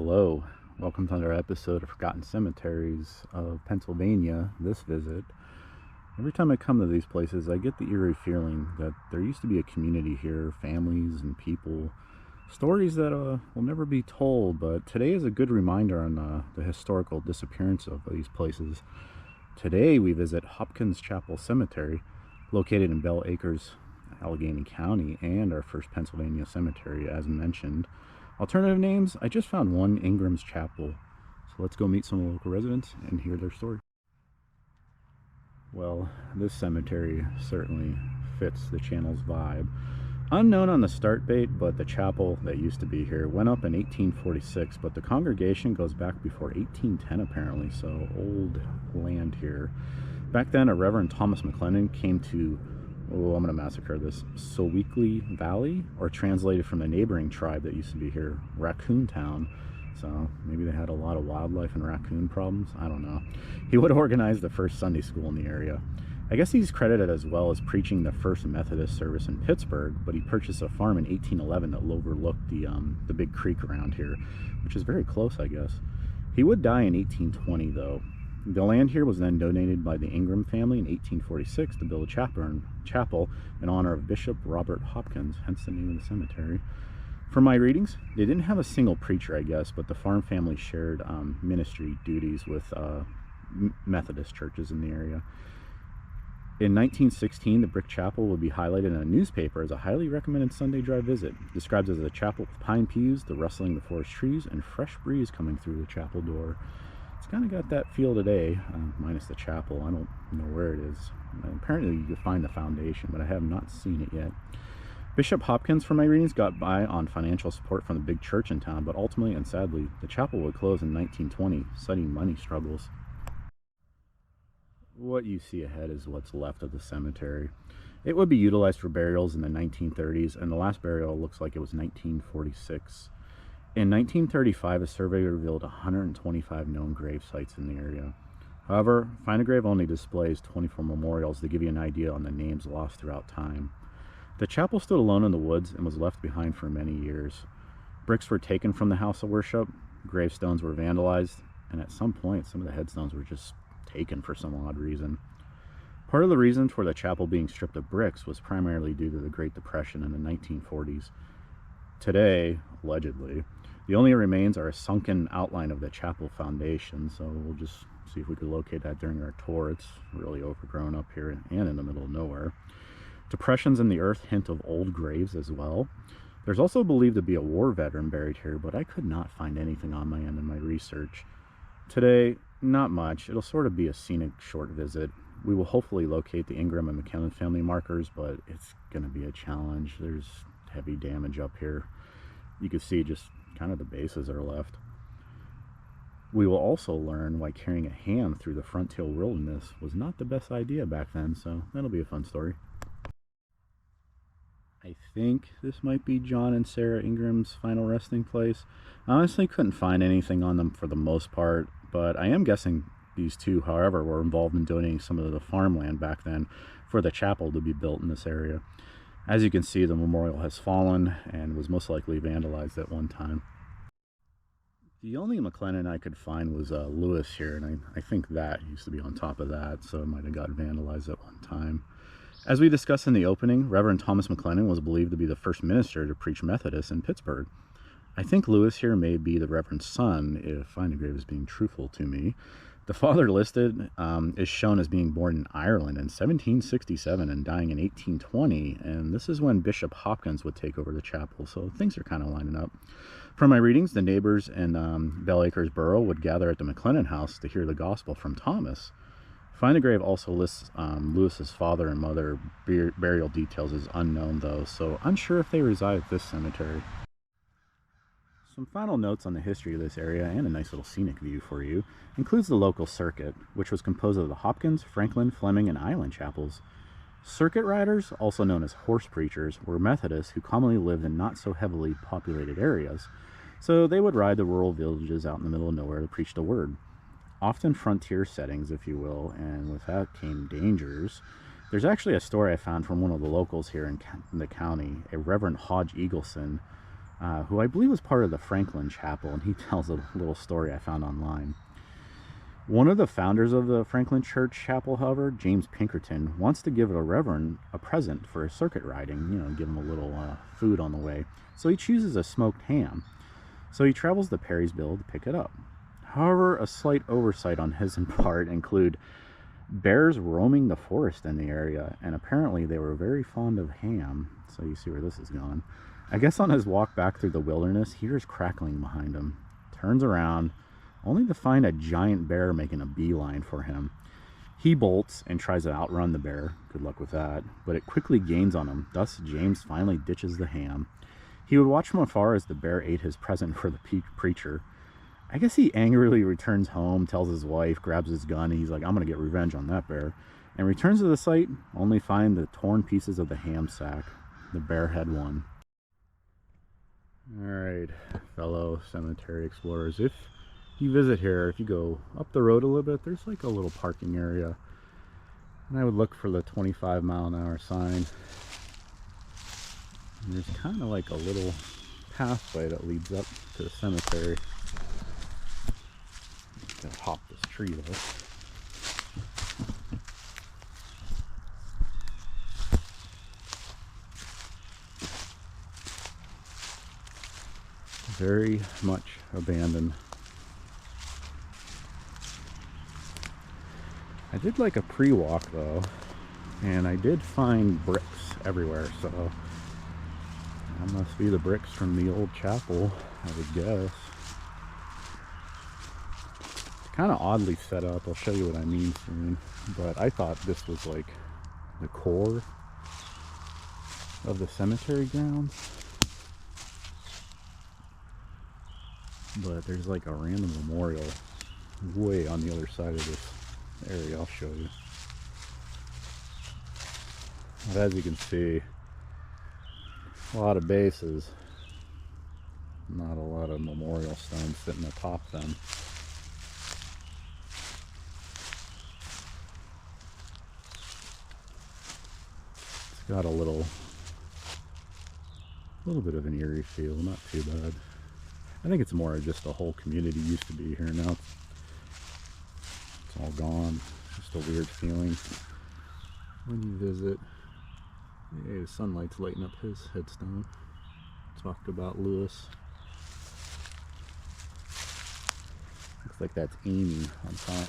Hello, welcome to another episode of Forgotten Cemeteries of Pennsylvania. This visit, every time I come to these places, I get the eerie feeling that there used to be a community here, families and people, stories that will never be told, but today is a good reminder on the historical disappearance of these places. Today we visit Hopkins Chapel Cemetery, located in Bell Acres, Allegheny County, and our first Pennsylvania cemetery, as mentioned. Alternative names, I just found one, Ingram's Chapel. So let's go meet some local residents and hear their story. Well, this cemetery certainly fits the channel's vibe. Unknown on the start date, but the chapel that used to be here went up in 1846, but the congregation goes back before 1810 apparently, so old land here. Back then, a Reverend Thomas McLennan came to, I'm going to massacre this, Soweekly Valley, or translated from the neighboring tribe that used to be here, Raccoon Town. So maybe they had a lot of wildlife and raccoon problems. I don't know. He would organize the first Sunday school in the area. I guess he's credited as well as preaching the first Methodist service in Pittsburgh, but he purchased a farm in 1811 that overlooked the big creek around here, which is very close, I guess. He would die in 1820, though. The land here was then donated by the Ingram family in 1846 to build a chapel in honor of Bishop Robert Hopkins, hence the name of the cemetery. For my readings, they didn't have a single preacher, I guess, but the farm family shared ministry duties with Methodist churches in the area. In 1916, the brick chapel would be highlighted in a newspaper as a highly recommended Sunday drive visit. Described as a chapel with pine pews, the rustling of the forest trees, and fresh breeze coming through the chapel door. It's kind of got that feel today, minus the chapel. I don't know where it is. Apparently you can find the foundation, but I have not seen it yet. Bishop Hopkins, from my readings, got by on financial support from the big church in town, but ultimately and sadly, the chapel would close in 1920, citing money struggles. What you see ahead is what's left of the cemetery. It would be utilized for burials in the 1930s, and the last burial looks like it was 1946. In 1935, a survey revealed 125 known grave sites in the area. However, Find a Grave only displays 24 memorials to give you an idea on the names lost throughout time. The chapel stood alone in the woods and was left behind for many years. Bricks were taken from the house of worship, gravestones were vandalized, and at some point, some of the headstones were just taken for some odd reason. Part of the reason for the chapel being stripped of bricks was primarily due to the Great Depression in the 1940s. Today, allegedly, the only remains are a sunken outline of the chapel foundation, so we'll just see if we could locate that during our tour. It's really overgrown up here and in the middle of nowhere. Depressions in the earth hint of old graves as well. There's also believed to be a war veteran buried here, but I could not find anything on my end in my research. Today, not much. It'll sort of be a scenic short visit. We will hopefully locate the Ingram and McKellen family markers, but it's going to be a challenge. There's heavy damage up here. You can see just kind of the bases are left. We will also learn why carrying a ham through the frontier wilderness was not the best idea back then, so that'll be a fun story. I think this might be John and Sarah Ingram's final resting place. I honestly couldn't find anything on them for the most part, but I am guessing these two, however, were involved in donating some of the farmland back then for the chapel to be built in this area. As you can see, the memorial has fallen and was most likely vandalized at one time. The only McLennan I could find was Lewis here, and I think that used to be on top of that, so it might have got vandalized at one time. As we discussed in the opening, Reverend Thomas McLennan was believed to be the first minister to preach Methodist in Pittsburgh. I think Lewis here may be the Reverend's son, if Find a Grave is being truthful to me. The father listed is shown as being born in Ireland in 1767 and dying in 1820, and this is when Bishop Hopkins would take over the chapel, so things are kind of lining up. From my readings, the neighbors in Bell Acres Borough would gather at the McLennan house to hear the gospel from Thomas. Find a Grave also lists Lewis's father and mother. Burial details is unknown, though, so unsure if they reside at this cemetery. Some final notes on the history of this area, and a nice little scenic view for you, includes the local circuit, which was composed of the Hopkins, Franklin, Fleming, and Island chapels. Circuit riders, also known as horse preachers, were Methodists who commonly lived in not so heavily populated areas, so they would ride the rural villages out in the middle of nowhere to preach the word. Often frontier settings, if you will, and with that came dangers. There's actually a story I found from one of the locals here in the county, a Reverend Hodge Eagleson, who I believe was part of the Franklin Chapel, and he tells a little story I found online. One of the founders of the Franklin Church Chapel, however, James Pinkerton, wants to give a reverend a present for his circuit riding, you know, give him a little food on the way. So he chooses a smoked ham. So he travels to Perrysville to pick it up. However, a slight oversight on his part include bears roaming the forest in the area, and apparently they were very fond of ham. So you see where this is going. I guess on his walk back through the wilderness, he hears crackling behind him, turns around, only to find a giant bear making a beeline for him. He bolts and tries to outrun the bear. Good luck with that. But it quickly gains on him. Thus, James finally ditches the ham. He would watch from afar as the bear ate his present for the preacher. I guess he angrily returns home, tells his wife, grabs his gun, and he's like, I'm going to get revenge on that bear. And returns to the site, only find the torn pieces of the ham sack. The bear had won. Alright, fellow cemetery explorers, if you visit here, if you go up the road a little bit, there's like a little parking area, and I would look for the 25-mile-an-hour sign. And there's kind of like a little pathway that leads up to the cemetery. I'm gonna hop this tree though. Very much abandoned. I did like a pre-walk though, and I did find bricks everywhere, so that must be the bricks from the old chapel, I would guess. It's kind of oddly set up. I'll show you what I mean soon, but I thought this was like the core of the cemetery grounds. But there's like a random memorial way on the other side of this area. I'll show you. But as you can see, a lot of bases, not a lot of memorial stones sitting atop them. It's got a little bit of an eerie feel, not too bad. I think it's more just the whole community used to be here. Now it's all gone. It's just a weird feeling when you visit. Yeah, the sunlight's lighting up his headstone. Talked about Lewis. Looks like that's Amy on top.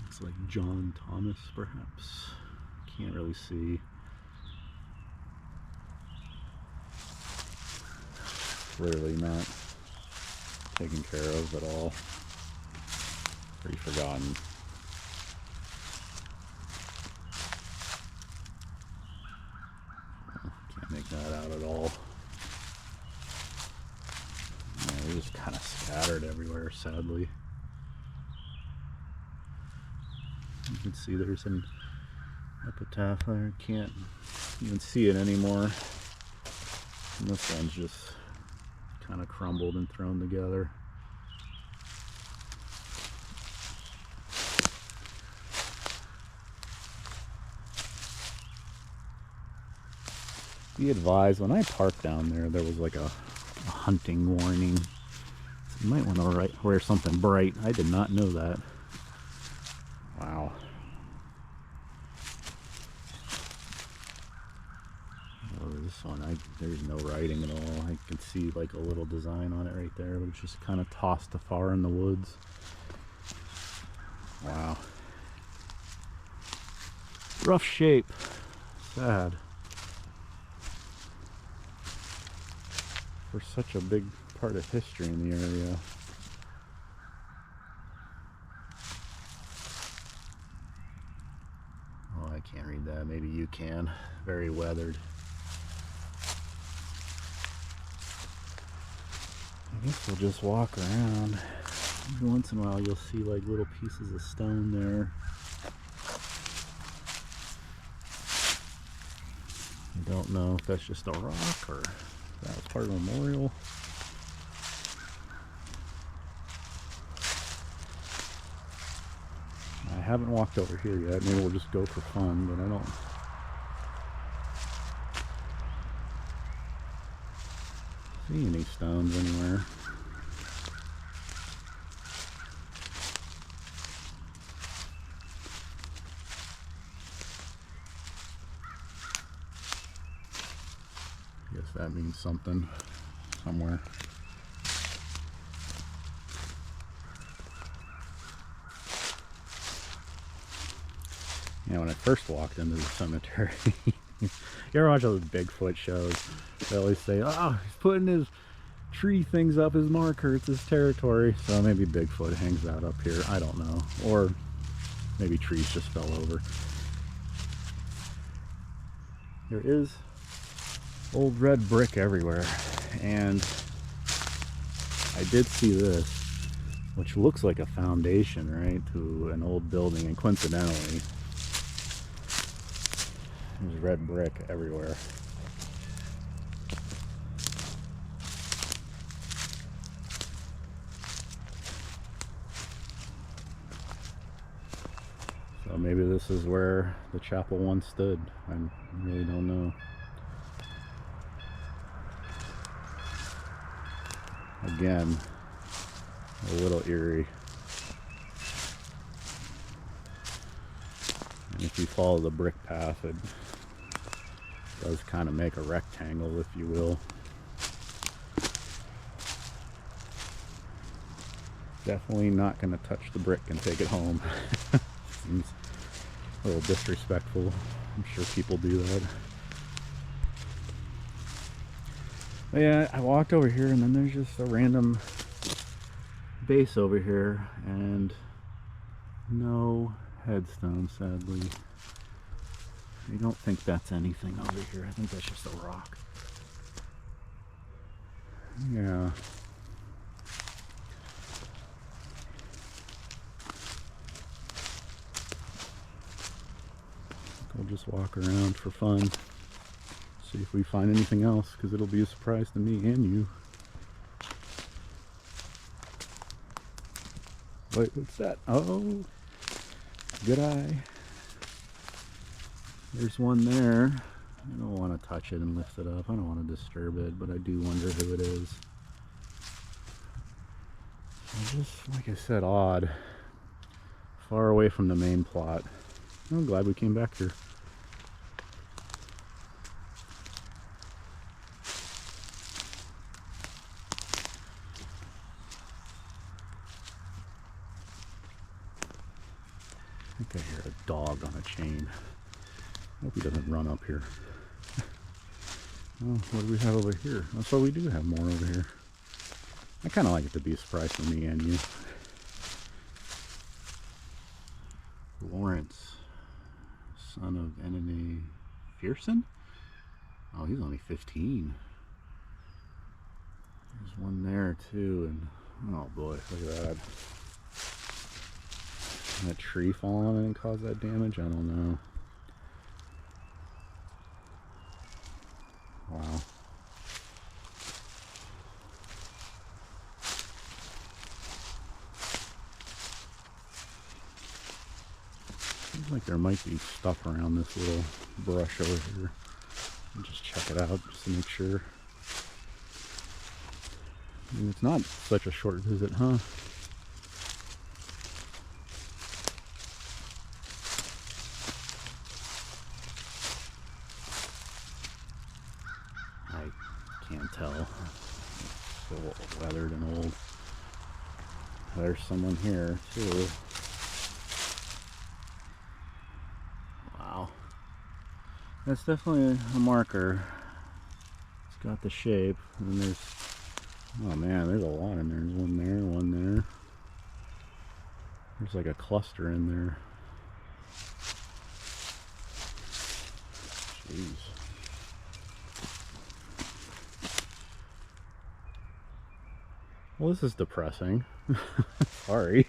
Looks like John Thomas, perhaps. Can't really see. Clearly not taken care of at all. Pretty forgotten. Can't make that out at all. Yeah, they're just kind of scattered everywhere, sadly. You can see there's an epitaph there. Can't even see it anymore. And this one's just kind of crumbled and thrown together. Be advised, when I parked down there, there was like a hunting warning. So you might want to wear something bright. I did not know that. Wow. This one, there's no writing at all. I can see like a little design on it right there, but it's just kind of tossed afar in the woods. Wow. Rough shape. Sad. For such a big part of history in the area. Oh, I can't read that. Maybe you can. Very weathered. I guess we'll just walk around. Every once in a while you'll see like little pieces of stone there. I don't know if that's just a rock or if that was part of a memorial. I haven't walked over here yet. Maybe we'll just go for fun, but I don't see any stones anywhere. Guess that means something somewhere. Yeah, when I first walked into the cemetery, you ever watch those Bigfoot shows? They always say, oh, he's putting his tree things up, his marker, it's his territory. So maybe Bigfoot hangs out up here, I don't know. Or maybe trees just fell over. There is old red brick everywhere, and I did see this, which looks like a foundation, right, to an old building, and coincidentally, there's red brick everywhere. So maybe this is where the chapel once stood. I really don't know. Again, a little eerie. And if you follow the brick path, it does kind of make a rectangle, if you will. Definitely not going to touch the brick and take it home. Seems a little disrespectful. I'm sure people do that. But yeah, I walked over here, and then there's just a random base over here, and no headstone, sadly. I don't think that's anything over here. I think that's just a rock. Yeah. We'll just walk around for fun. See if we find anything else, because it'll be a surprise to me and you. Wait, what's that? Oh, good eye. There's one there. I don't want to touch it and lift it up. I don't want to disturb it, but I do wonder who it is. Just, like I said, odd. Far away from the main plot. I'm glad we came back here. I think I hear a dog on a chain. I hope he doesn't run up here. Oh, what do we have over here? Oh, so we do have more over here. I kind of like it to be a surprise for me and you. Lawrence, son of Enemy Fearson? Oh, he's only 15. There's one there too, and oh boy, look at that. That tree falling on it and cause that damage? I don't know. Wow. Seems like there might be stuff around this little brush over here. I'll just check it out just to make sure. I mean, it's not such a short visit, huh? I can't tell. It's so weathered and old. There's someone here too. Wow. That's definitely a marker. It's got the shape. And there's, oh man, there's a lot in there. There's one there, one there. There's like a cluster in there. Jeez. Well, this is depressing. Sorry.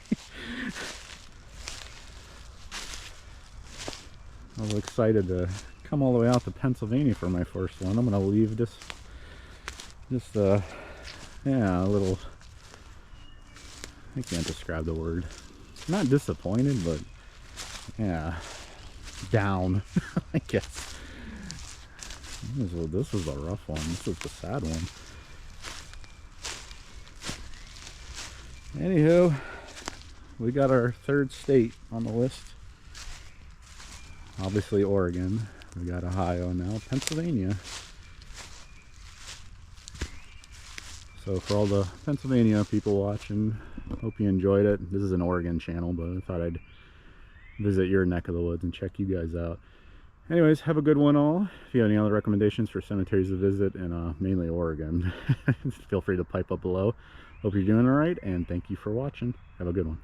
I was excited to come all the way out to Pennsylvania for my first one. I'm gonna leave this, yeah, a little, I can't describe the word. Not disappointed, but yeah, down, I guess. This was a rough one. This was the sad one. Anywho, we got our third state on the list. Obviously Oregon. We got Ohio now, Pennsylvania. So for all the Pennsylvania people watching, hope you enjoyed it. This is an Oregon channel, but I thought I'd visit your neck of the woods and check you guys out. Anyways, have a good one all. If you have any other recommendations for cemeteries to visit in mainly Oregon, feel free to pipe up below. Hope you're doing all right, and thank you for watching. Have a good one.